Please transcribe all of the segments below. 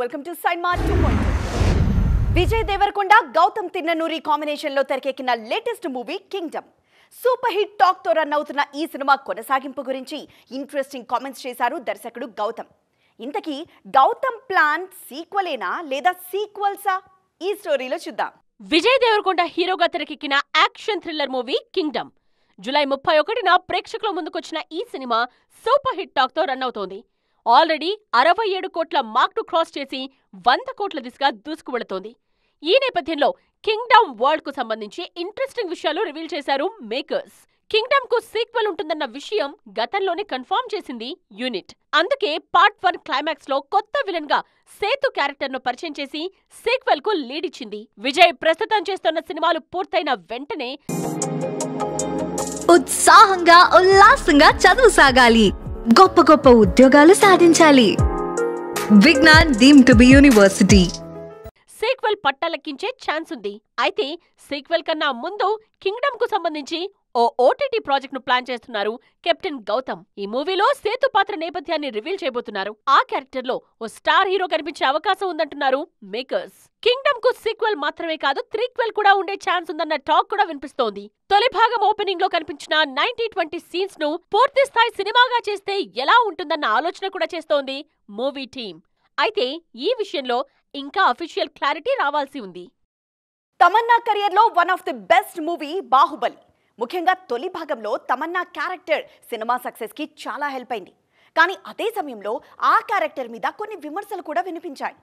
Welcome to cinema 2.0. Vijay Deverakonda Gowtam Tinnanuri combination లో తెరకెక్కిన latest movie kingdom. Super hit talk తో run అవుతున్న ఈ సినిమా కొనసాగింపు గురించి ఇంట్రెస్టింగ్ కామెంట్స్ చేశారు దర్శకుడు గౌతమ్. ఇంతకీ గౌతమ్ ప్లాన్ సీక్వెలేనా లేదా సీక్వెల్సా? ఈ స్టోరీలో చూద్దాం. విజయ్ దేవరకొండ హీరోగా తెరకెక్కిన action thriller movie kingdom. July 31న ప్రేక్షకుల ముందుకొచ్చిన ఈ సినిమా సూపర్ హిట్ టాక్ తో రన్ అవుతోంది. ఆల్రెడీ 67 కోట్ల మార్క్ ను క్రాస్ చేసి 100 కోట్ల దిశగా దూసుకువెళుతోంది. ఈ నేపథ్యంలో కింగ్డమ్ వరల్డ్ కు సంబంధించి ఇంట్రెస్టింగ్ విషయాలు రివీల్ చేశారు మేకర్స్. కింగ్డమ్ కు సీక్వెల్ ఉంటుందన్న విషయం గతంలోనే కన్ఫర్మ్ చేసింది యూనిట్. అందుకే పార్ట్ 1 క్లైమాక్స్ లో కొత్త విలన్ గా సేతు క్యారెక్టర్ ను పరిచయం చేసి సీక్వెల్ కు లీడ్ ఇచ్చింది. విజయ్ ప్రస్తుతం చేస్తున్న సినిమాలు పూర్తయిన వెంటనే ఉత్సాహంగా ఉల్లాసంగా చదువు సాగాలి, గొప్ప గొప్ప ఉద్యోగాలు సాధించాలి. Vignan deemed to be university. Sequel పట్టాలెక్కించే ఛాన్స్ ఉంది. అయితే సీక్వెల్ కన్నా ముందు కింగ్డమ్ కు సంబంధించి ఓ ఓటీటీ ప్రాజెక్ట్ ను ప్లాన్ చేస్తున్నారు కెప్టెన్ గౌతమ్. ఈ మూవీలో సేతు పాత్ర నేపథ్యాన్ని రివీల్ చేయబోతున్నారు. ఆ క్యారెక్టర్ లో ఓ స్టార్ హీరో కనిపించే అవకాశం ఉందంటున్నారు మేకర్స్. కింగ్డమ్ కు సీక్వెల్ మాత్రమే కాదు, త్రీక్వెల్ కూడా ఉండే ఛాన్స్ ఉందన్న టాక్ కూడా వినిపిస్తోంది. తొలి భాగం ఓపెనింగ్ లో కనిపించిన 90-20 సీన్స్ ను పూర్తి స్థాయి సినిమాగా చేస్తే ఎలా ఉంటుందన్న ఆలోచన కూడా చేస్తోంది మూవీ టీమ్. అయితే ఈ విషయంలో ఇంకా అఫీషియల్ క్లారిటీ రావాల్సి ఉంది. తమన్నా కెరియర్ లో one of the best movie Baahubali. ముఖ్యంగా తొలి భాగంలో తమన్నా క్యారెక్టర్ సినిమా సక్సెస్ కి చాలా హెల్ప్ అయింది. కానీ అదే సమయంలో ఆ క్యారెక్టర్ మీద కొన్ని విమర్శలు కూడా వినిపించాయి.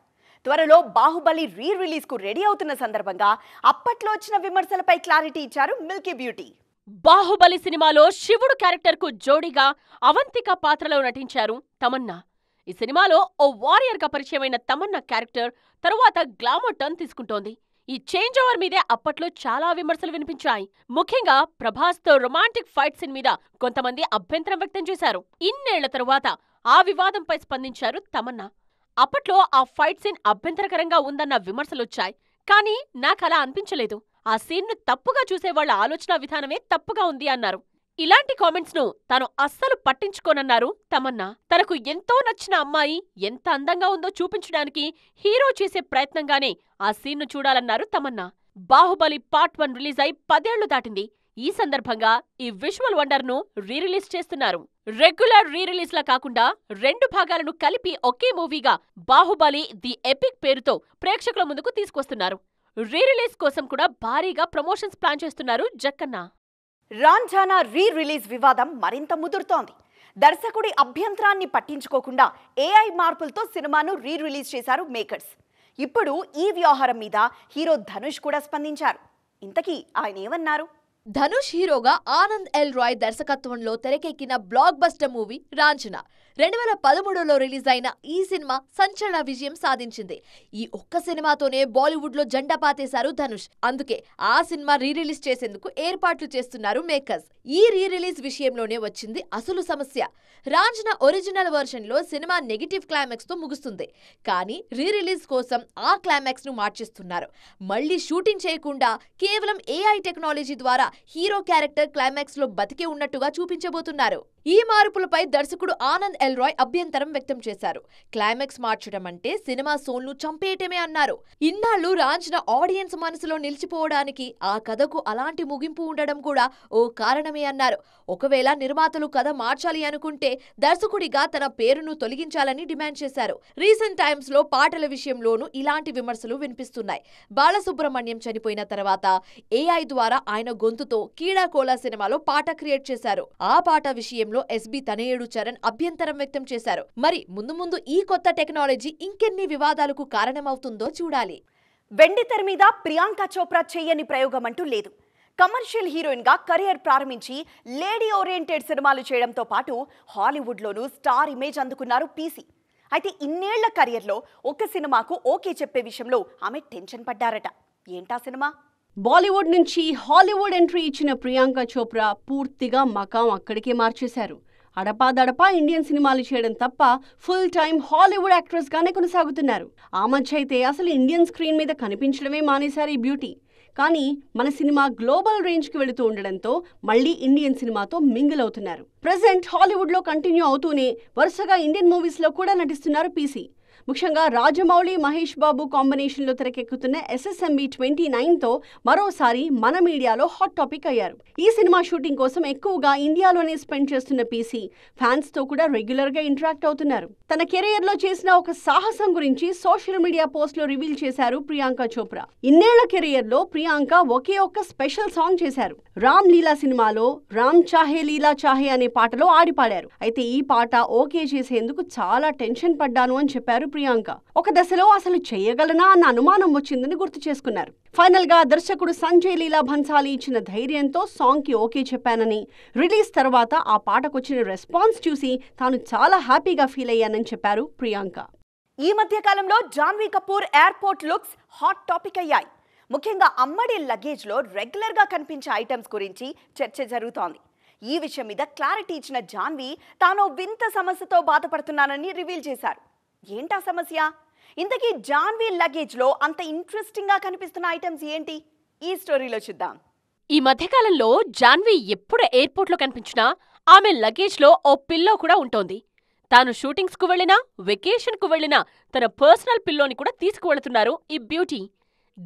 త్వరలో బాహుబలి రిలీజ్ కు రెడీ అవుతున్న సందర్భంగా అప్పట్లో వచ్చిన విమర్శలపై క్లారిటీ ఇచ్చారు మిల్కీ బ్యూటీ. బాహుబలి సినిమాలో శివుడు క్యారెక్టర్ కు జోడీగా అవంతిక పాత్రలో నటించారు తమన్నా. ఈ సినిమాలో ఓ వారియర్ గా పరిచయమైన తమన్నా క్యారెక్టర్ తరువాత గ్లామర్ టర్న్ తీసుకుంటోంది. ఈ చేంజ్ ఓవర్ మీదే అప్పట్లో చాలా విమర్శలు వినిపించాయి. ముఖ్యంగా ప్రభాస్ తో రొమాంటిక్ ఫైట్ సీన్ మీద కొంతమంది అభ్యంతరం వ్యక్తం చేశారు. ఇన్నేళ్ల తరువాత ఆ వివాదంపై స్పందించారు తమన్నా. అప్పట్లో ఆ ఫైట్ సీన్ అభ్యంతరకరంగా ఉందన్న విమర్శలొచ్చాయి. కానీ నాకలా అనిపించలేదు. ఆ సీన్ ను తప్పుగా చూసేవాళ్ల ఆలోచన విధానమే తప్పుగా ఉంది అన్నారు. ఇలాంటి కామెంట్స్ ను తాను అస్సలు పట్టించుకోనన్నారు తమన్నా. తనకు ఎంతో నచ్చిన అమ్మాయి ఎంత అందంగా ఉందో చూపించడానికి హీరో చేసే ప్రయత్నంగానే ఆ సీన్ ను చూడాలన్నారు తమన్నా. బాహుబలి పార్ట్ 1 రిలీజ్ అయి 10 ఏళ్లు దాటింది. ఈ సందర్భంగా ఈ విజువల్ వండర్ ను రిలీజ్ చేస్తున్నారు. రెగ్యులర్ రిలీజ్ లా కాకుండా 2 భాగాలను కలిపి ఒకే మూవీగా బాహుబలి ది ఎపిక్ పేరుతో ప్రేక్షకుల ముందుకు తీసుకొస్తున్నారు. రిలీజ్ కోసం కూడా భారీగా ప్రమోషన్స్ ప్లాన్ చేస్తున్నారు జక్కన్న. రాంఝానా రిలీజ్ వివాదం మరింత ముదురుతోంది. దర్శకుడి అభ్యంతరాన్ని పట్టించుకోకుండా ఏఐ మార్పులతో సినిమాను రిలీజ్ చేశారు మేకర్స్. ఇప్పుడు ఈ వ్యవహారం మీద హీరో ధనుష్ కూడా స్పందించారు. ఇంతకీ ఆయన ఏమన్నారు? ధనుష్ హీరోగా ఆనంద్ ఎల్ రాయ్ దర్శకత్వంలో తెరకెక్కిన బ్లాక్ బస్టర్ మూవీ రాంఝనా 2013లో రిలీజ్ అయిన ఈ సినిమా సంచలన విజయం సాధించింది. ఈ ఒక్క సినిమాతోనే బాలీవుడ్ లో జెండా పాతేశారు ధనుష్. అందుకే ఆ సినిమా రిలీజ్ చేసేందుకు ఏర్పాట్లు చేస్తున్నారు మేకర్స్. ఈ రిలీజ్ విషయంలోనే వచ్చింది అసలు సమస్య. రాంఝనా ఒరిజినల్ వర్షన్ లో సినిమా నెగటివ్ క్లైమాక్స్ తో ముగుస్తుంది. కానీ రిలీజ్ కోసం ఆ క్లైమాక్స్ ను మార్చేస్తున్నారు. మళ్లీ షూటింగ్ చేయకుండా కేవలం ఏఐ టెక్నాలజీ ద్వారా హీరో క్యారెక్టర్ క్లైమాక్స్ లో బతికే ఉన్నట్టుగా చూపించబోతున్నారు. ఈ మార్పులపై దర్శకుడు ఆనంద్ ఎల్ రాయ్ అభ్యంతరం వ్యక్తం చేశారు. క్లైమాక్స్ మార్చడం అంటే సినిమా సోల్ ను చంపేయటమే అన్నారు. ఇన్నాళ్లు రాంఝనా ఆడియన్స్ మనసులో నిలిచిపోవడానికి ఆ కథకు అలాంటి ముగింపు ఉండడం కూడా ఓ కారణమే అన్నారు. ఒకవేళ నిర్మాతలు కథ మార్చాలి అనుకుంటే దర్శకుడిగా తన పేరును తొలగించాలని డిమాండ్ చేశారు. రీసెంట్ టైమ్స్ లో పాటల విషయంలోనూ ఇలాంటి విమర్శలు వినిపిస్తున్నాయి. బాలసుబ్రహ్మణ్యం చనిపోయిన తర్వాత ఏఐ ద్వారా ఆయన గొంతుతో కీడాకోలా సినిమాలో పాట క్రియేట్ చేశారు. ఆ పాట విషయంలో ఎస్బి తనయుడు చరణ్ అభ్యంతరం వ్యక్తం చేశారు. మరి ముందు ఈ కొత్త టెక్నాలజీ ఇంకెన్ని వివాదాలకు కారణమవుతుందో చూడాలి. వెండితెర మీద ప్రియాంక చోప్రా చేయని ప్రయోగం అంటూ లేదు. కమర్షియల్ హీరోయిన్ గా కెరియర్ ప్రారంభించి లేడీ ఓరియంటెడ్ సినిమాలు చేయడంతో పాటు హాలీవుడ్ లోనూ స్టార్ ఇమేజ్ అందుకున్నారు పీసీ. అయితే ఇన్నేళ్ల కెరియర్లో ఒక సినిమాకు ఓకే చెప్పే విషయంలో ఆమె టెన్షన్ పడ్డారట. ఏంటా సినిమా? బాలీవుడ్ నుంచి హాలీవుడ్ ఎంట్రీ ఇచ్చిన ప్రియాంక చోప్రా పూర్తిగా మకాం అక్కడికే మార్చేశారు. అడపాదడపా ఇండియన్ సినిమాలు చేయడం తప్ప ఫుల్ టైం హాలీవుడ్ యాక్ట్రెస్ గానే కొనసాగుతున్నారు. ఆ మధ్య అయితే అసలు ఇండియన్ స్క్రీన్ మీద కనిపించడమే మానేశారు ఈ బ్యూటీ. కానీ మన సినిమా గ్లోబల్ రేంజ్ కి వెళుతూ ఉండడంతో మళ్ళీ ఇండియన్ సినిమాతో మింగిల్ అవుతున్నారు. ప్రెజెంట్ హాలీవుడ్ లో కంటిన్యూ అవుతూనే వరుసగా ఇండియన్ మూవీస్ లో కూడా నటిస్తున్నారు పీసీ. ముఖ్యంగా రాజమౌళి మహేష్ బాబు కాంబినేషన్ లో తెరకెక్కుతున్న SSMB 29తో మరోసారి మన మీడియాలో హాట్ టాపిక్ అయ్యారు. ఈ సినిమా షూటింగ్ కోసం ఎక్కువగా ఇండియాలోనే స్పెండ్ చేస్తున్న పీసీ ఫ్యాన్స్ తో కూడా రెగ్యులర్ గా ఇంటరాక్ట్ అవుతున్నారు. తన కెరియర్ లో చేసిన ఒక సాహసం గురించి సోషల్ మీడియా పోస్ట్ లో రివీల్ చేశారు ప్రియాంక చోప్రా. ఇన్నేళ్ల కెరియర్ లో ప్రియాంక ఒకే ఒక్క స్పెషల్ సాంగ్ చేశారు. రామ్ లీలా సినిమాలో రామ్ చాహే లీలా చాహే అనే పాటలో ఆడి పాడారు. అయితే ఈ పాట ఓకే చేసేందుకు చాలా టెన్షన్ పడ్డాను అని చెప్పారు ప్రియాంక. ఒక దశలో అసలు చేయగలనా అన్న అనుమానం వచ్చిందని గుర్తు చేసుకున్నారు. ఫైనల్ గా దర్శకుడు సంజయ్ లీలా భన్సాలి ఇచ్చిన ధైర్యంతో సాంగ్ కి ఓకే చెప్పానని, రిలీజ్ తర్వాత ఆ పాటకొచ్చిన రెస్పాన్స్ చూసి తాను చాలా హ్యాపీగా ఫీల్ అయ్యానని చెప్పారు ప్రియాంక. ఈ మధ్య కాలంలో Janhvi Kapoor airport looks hot topic అయ్యాయి. ముఖ్యంగా అమ్మడి లగేజ్ లో రెగ్యులర్ గా కనిపించే ఐటమ్స్ గురించి చర్చ జరుగుతోంది. ఈ విషయం మీద క్లారిటీ ఇచ్చిన జాన్వీ తాను వింత సమస్యతో బాధపడుతున్నానని రివీల్ చేశారు. ఏంటా సమస్య? ఇంతకీ జాన్వీ లగేజ్ లో అంత ఇంట్రెస్టింగ్ గా కనిపిస్తున్న ఐటమ్స్ ఏంటి? ఈ స్టోరీలో చూద్దాం. ఈ మధ్యకాలంలో జాన్వీ ఎప్పుడు ఎయిర్పోర్ట్లో కనిపించినా ఆమె లగేజ్ లో ఓ పిల్లో కూడా ఉంటోంది. తాను షూటింగ్స్ కు వెళ్లినా, వెకేషన్ కు వెళ్లినా తన పర్సనల్ పిల్లోని కూడా తీసుకువెళుతున్నారు ఈ బ్యూటీ.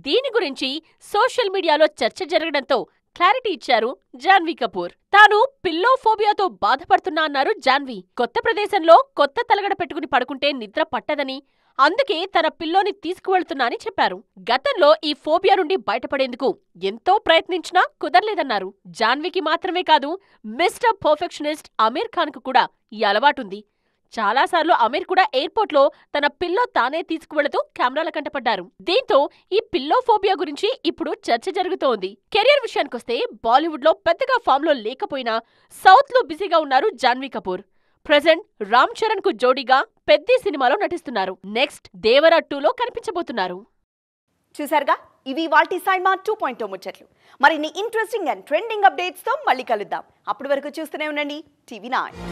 దీని గురించి సోషల్ మీడియాలో చర్చ జరగడంతో క్లారిటీ ఇచ్చారు జాన్వీ కపూర్. తాను పిల్లో ఫోబియాతో బాధపడుతున్నా అన్నారు జాన్వీ. కొత్త ప్రదేశంలో కొత్త తలగడ పెట్టుకుని పడుకుంటే నిద్ర పట్టదని, అందుకే తన పిల్లోని తీసుకువెళ్తున్నా అని చెప్పారు. గతంలో ఈ ఫోబియా నుండి బయటపడేందుకు ఎంతో ప్రయత్నించినా కుదరలేదన్నారు. జాన్వీకి మాత్రమే కాదు, మిస్టర్ పర్ఫెక్షనిస్ట్ ఆమీర్ ఖాన్ కు కూడా ఈ అలవాటుంది. చాలాసార్లు ఆమీర్ కూడా ఎయిర్పోర్ట్ లో తన పిల్లో తానే తీసుకువెళుతూ కెమెరాల కంటపడ్డారు. దీంతో ఈ పిల్లో ఫోబియా గురించి ఇప్పుడు చర్చ జరుగుతోంది. కెరియర్ విషయానికొస్తే బాలీవుడ్ లో పెద్దగా ఫామ్ లో లేకపోయినా సౌత్ లో బిజీగా ఉన్నారు జాన్వీ కపూర్. ప్రెజెంట్ రామ్ చరణ్ కు జోడీగా పెద్ది సినిమాలో నటిస్తున్నారు. నెక్స్ట్ దేవరా 2లో కనిపించబోతున్నారు. చూసారుగా, ఇవి వాటి సైమా 2.0 ముచ్చట్లు. మరిన్ని ఇంట్రెస్టింగ్ అండ్ ట్రెండింగ్ అప్డేట్స్ తో మళ్ళీ కలుద్దాం. అప్పటి వరకు చూస్తూనే ఉండండి TV9.